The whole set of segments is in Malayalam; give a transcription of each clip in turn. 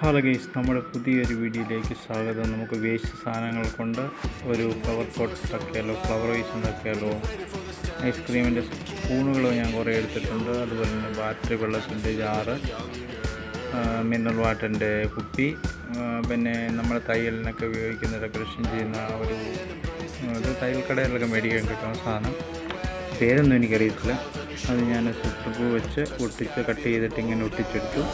ഹലോ ഗൈസ്, നമ്മുടെ പുതിയൊരു വീഡിയോയിലേക്ക് സ്വാഗതം. നമുക്ക് വേസ്റ്റ് സാധനങ്ങൾ കൊണ്ട് ഒരു ഫ്ലവർ പോട്ട് ഉണ്ടാക്കിയാലോ, ഫ്ലവർ വേസ് ഉണ്ടാക്കിയാലോ. ഐസ്ക്രീമിൻ്റെ സ്പൂണുകൾ ഞാൻ കുറേ എടുത്തിട്ടുണ്ട്. അതുപോലെ തന്നെ ബാറ്ററി വെള്ളത്തിൻ്റെ ജാറ്, മിനറൽ വാട്ടറിൻ്റെ കുപ്പി, പിന്നെ നമ്മൾ തയ്യലിനൊക്കെ ഉപയോഗിക്കുന്ന ഡെക്കറേഷൻ ചെയ്യുന്ന ഒരു തയ്യൽ കടയിലൊക്കെ മേടിക്കാൻ കിട്ടുന്ന സാധനം. പേരൊന്നും എനിക്കറിയത്തില്ല. അത് ഞാൻ സുട്ടപ്പൂ വെച്ച് ഒട്ടിച്ച് കട്ട് ചെയ്തിട്ട് ഇങ്ങനെ ഒട്ടിച്ചെടുത്തു.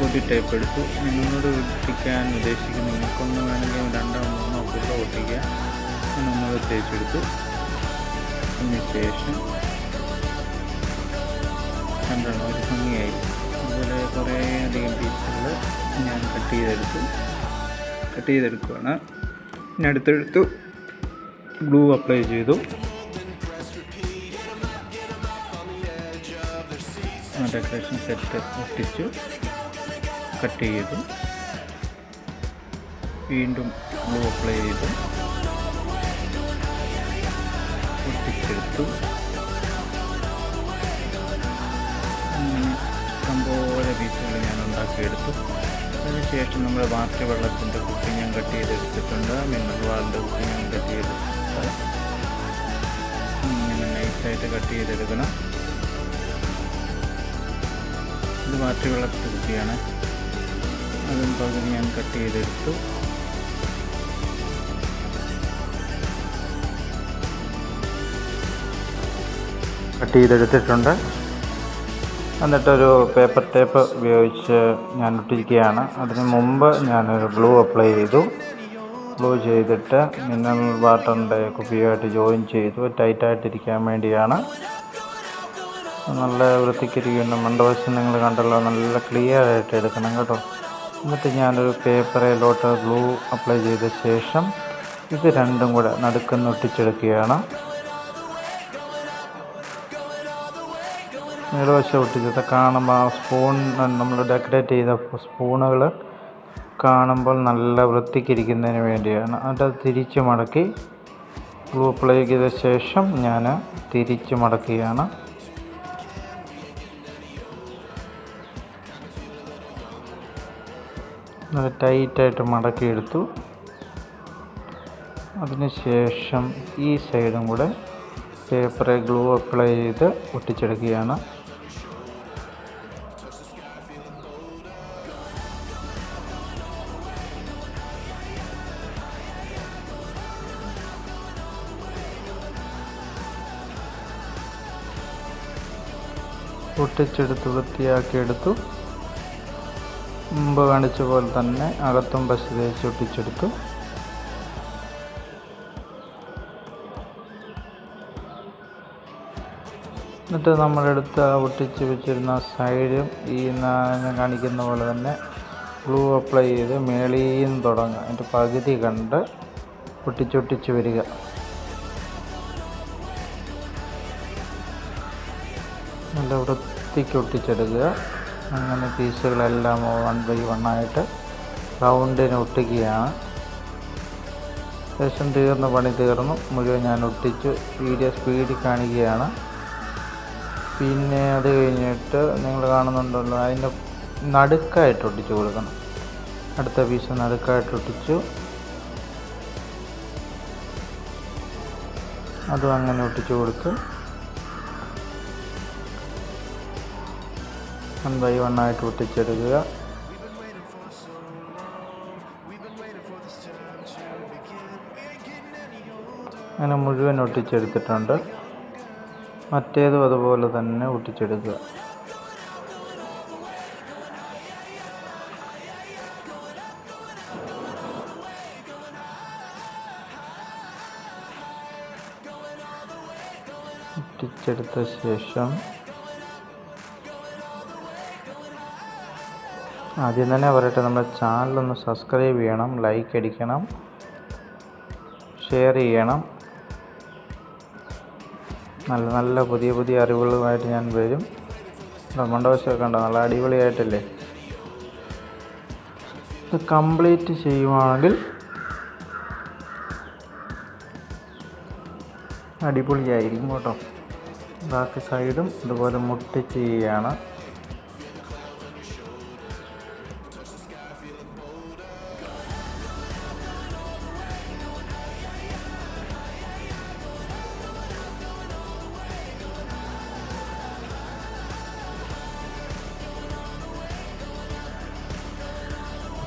ഒരു ടൈപ്പ് എടുത്തു. നിങ്ങളോട് ഒട്ടിക്കാൻ ഉദ്ദേശിക്കുന്ന നിങ്ങൾക്കൊന്ന് വേണമെങ്കിൽ 2-3 ഫുള്ള് ഒട്ടിക്കുക. നമ്മൾ തേച്ചെടുത്തു. അതിനുശേഷം രണ്ടെണ്ണം ഒരു ഭംഗിയായി. അതുപോലെ കുറേ അധികം പീസുകൾ ഞാൻ കട്ട് ചെയ്തെടുക്കുകയാണ്. പിന്നെ അടുത്തെടുത്തു ഗ്ലൂ അപ്ലൈ ചെയ്തു. ഡെക്കറേഷൻ സെറ്റ് ഒട്ടിച്ചു കട്ട് ചെയ്തു. വീണ്ടും ഗ്ലൂ അപ്ലൈ ചെയ്തു ഒട്ടിച്ചെടുത്തു. ഇഷ്ടംപോലെ പീസുകൾ ഞാൻ ഉണ്ടാക്കിയെടുത്തു. അതിനുശേഷം നമ്മുടെ ബാറ്ററി വെള്ളത്തിൻ്റെ കുപ്പി ഞാൻ കട്ട് ചെയ്തെടുത്തിട്ടുണ്ട്. മിനറൽ വാട്ടറിൻ്റെ കുപ്പി ഞാൻ കട്ട് ചെയ്തെടുത്തിട്ടുണ്ട്. ഇങ്ങനെ നൈസായിട്ട് കട്ട് ചെയ്തെടുക്കണം. ഇത് ബാറ്ററി വെള്ളത്തിൻ്റെ കുപ്പിയാണ്. അതും പകുതി ഞാൻ കട്ട് ചെയ്തെടുത്തു. കട്ട് ചെയ്തെടുത്തിട്ടുണ്ട്. എന്നിട്ടൊരു പേപ്പർ ടേപ്പ് ഉപയോഗിച്ച് ഞാൻ ഒട്ടിക്കുകയാണ്. അതിന് മുമ്പ് ഞാനൊരു ഗ്ലൂ അപ്ലൈ ചെയ്തു. ഗ്ലൂ ചെയ്തിട്ട് മിനറൽ വാട്ടറിൻ്റെ കുപ്പിയായിട്ട് ജോയിൻ ചെയ്തു. ടൈറ്റായിട്ടിരിക്കാൻ വേണ്ടിയാണ്. നല്ല വൃത്തിക്കിരിക്കുന്ന മണ്ടവശം നിങ്ങൾ കണ്ടല്ലോ, നല്ല ക്ലിയർ ആയിട്ട് എടുക്കണം കേട്ടോ. എന്നിട്ട് ഞാനൊരു പേപ്പറിലോട്ട് ഗ്ലൂ അപ്ലൈ ചെയ്ത ശേഷം ഇത് രണ്ടും കൂടെ നടുക്കുന്ന് ഒട്ടിച്ചെടുക്കുകയാണ്. മേൽവശം ഒട്ടിച്ചത് കാണുമ്പോൾ ആ സ്പൂൺ, നമ്മൾ ഡെക്കറേറ്റ് ചെയ്ത സ്പൂണുകൾ കാണുമ്പോൾ നല്ല വൃത്തിക്കിരിക്കുന്നതിന് വേണ്ടിയാണ്. അത് തിരിച്ച് മടക്കി ഗ്ലൂ അപ്ലൈ ചെയ്ത ശേഷം ഞാൻ തിരിച്ച് മടക്കുകയാണ്. നല്ല ടൈറ്റായിട്ട് മടക്കിയെടുത്തു. അതിനുശേഷം ഈ സൈഡും കൂടെ പേപ്പറിൽ ഗ്ലൂ അപ്ലൈ ചെയ്ത് ഒട്ടിച്ചെടുക്കുകയാണ്. ഒട്ടിച്ചെടുത്ത് വൃത്തിയാക്കിയെടുത്തു. മുമ്പ് കാണിച്ച പോലെ തന്നെ അകത്തും പശ തേച്ച് ഒട്ടിച്ചെടുത്തു. എന്നിട്ട് നമ്മളെടുത്ത് ഒട്ടിച്ച് വെച്ചിരുന്ന സൈഡും ഈ കാണിക്കുന്ന പോലെ തന്നെ ഗ്ലൂ അപ്ലൈ ചെയ്ത് മേളിന്ന് തുടങ്ങുക. അതിൻ്റെ പകുതി കണ്ട് ഒട്ടിച്ചൊട്ടിച്ച് വരിക. നല്ല വൃത്തിക്ക് ഒട്ടിച്ചെടുക്കുക. അങ്ങനെ പീസുകളെല്ലാം 1/1 ആയിട്ട് റൗണ്ടിന് ഒട്ടിക്കുകയാണ്. ശേഷം പണി തീർന്നു. മുഴുവൻ ഞാൻ ഒട്ടിച്ചു. വീഡിയോ സ്പീഡിൽ കാണിക്കുകയാണ്. പിന്നെ അത് കഴിഞ്ഞിട്ട് നിങ്ങൾ കാണുന്നുണ്ടല്ലോ, അതിൻ്റെ നടുക്കായിട്ട് ഒട്ടിച്ചു കൊടുക്കണം. അടുത്ത പീസ് നടുക്കായിട്ട് ഒട്ടിച്ചു. അതും അങ്ങനെ ഒട്ടിച്ചു കൊടുത്തു. 1/1 ആയിട്ട് ഒട്ടിച്ചെടുക്കുക. അങ്ങനെ മുഴുവൻ ഒട്ടിച്ചെടുത്തിട്ടുണ്ട്. മറ്റേതും അതുപോലെ തന്നെ ഒട്ടിച്ചെടുക്കുക. ഒട്ടിച്ചെടുത്ത ശേഷം ആദ്യം തന്നെ പറയട്ടെ, നമ്മുടെ ചാനലൊന്ന് സബ്സ്ക്രൈബ് ചെയ്യണം, ലൈക്ക് അടിക്കണം, ഷെയർ ചെയ്യണം. നല്ല നല്ല പുതിയ അറിവുകളുമായിട്ട് ഞാൻ വരും. മണ്ടവശമൊക്കെ ഉണ്ടോ, നല്ല അടിപൊളിയായിട്ടല്ലേ. ഇത് കംപ്ലീറ്റ് ചെയ്യുവാണെങ്കിൽ അടിപൊളിയായിരിക്കും കേട്ടോ. ബാക്കി സൈഡും ഇതുപോലെ മുട്ടിച്ച് ചെയ്യുകയാണ്.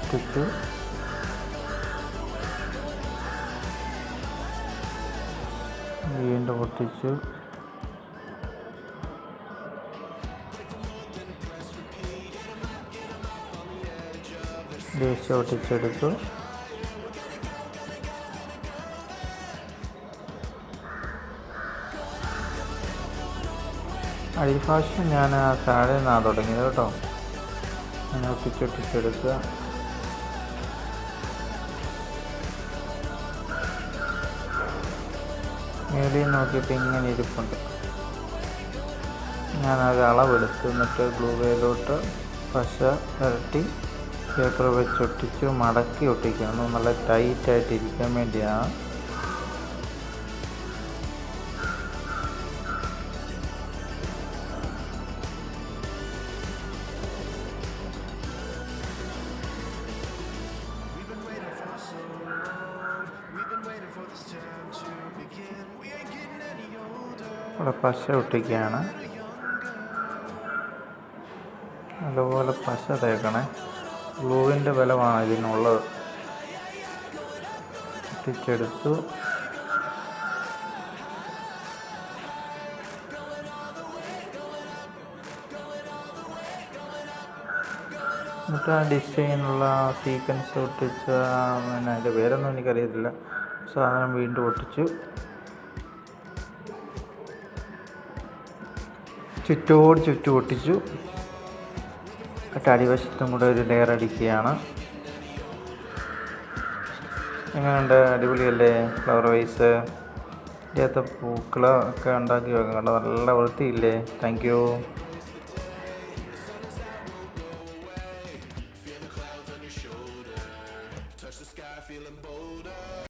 ഒട്ടിച്ചു. വീണ്ടും ഒട്ടിച്ചു. ദേശീയ ഒട്ടിച്ചെടുത്തു. അടിഭാഷ ഞാൻ താഴെ നിന്നാണ് തുടങ്ങിയത് കേട്ടോ. അങ്ങനെ ഒട്ടിച്ചൊട്ടിച്ചെടുക്കുക. മേളിൽ നോക്കിയിട്ട് ഇങ്ങനെ ഇരിപ്പുണ്ട്. ഞാനൊരു അളവെടുത്ത് എന്നിട്ട് ഗ്ലൂ വെയിലോട്ട് പശ പുരട്ടി പേപ്പർ വെച്ചൊട്ടിച്ച് മടക്കി ഒട്ടിക്കണം. നല്ല ടൈറ്റായിട്ട് ഇരിക്കാൻ വേണ്ടിയാണ്. ഇവിടെ പശ ഒട്ടിക്കുകയാണ്. നല്ലപോലെ പശ തേക്കണേ. ഗ്ലൂവിൻ്റെ ബലമാണ് ഇതിനുള്ളത്. ഒട്ടിച്ചെടുത്തു. എന്നിട്ട് ആ ഡിസൈനുള്ള സീക്വൻസ് ഒട്ടിച്ച പിന്നെ അതിൻ്റെ പേരൊന്നും എനിക്കറിയത്തില്ല. സാധനം വീണ്ടും ഒട്ടിച്ചു. ചുറ്റോട് ചുറ്റും ഒട്ടിച്ചു. എന്നിട്ട് അടിവശത്തും കൂടെ ഒരു ലെയർ അടിക്കുകയാണ്. എങ്ങനെയുണ്ട്? അടിപൊളിയല്ലേ? ഫ്ലവർ വൈസ് ഇതിനകത്ത് പൂക്കളൊക്കെ ഉണ്ടാക്കി വെക്കാം കേട്ടോ. നല്ല വൃത്തിയില്ലേ? Thank you.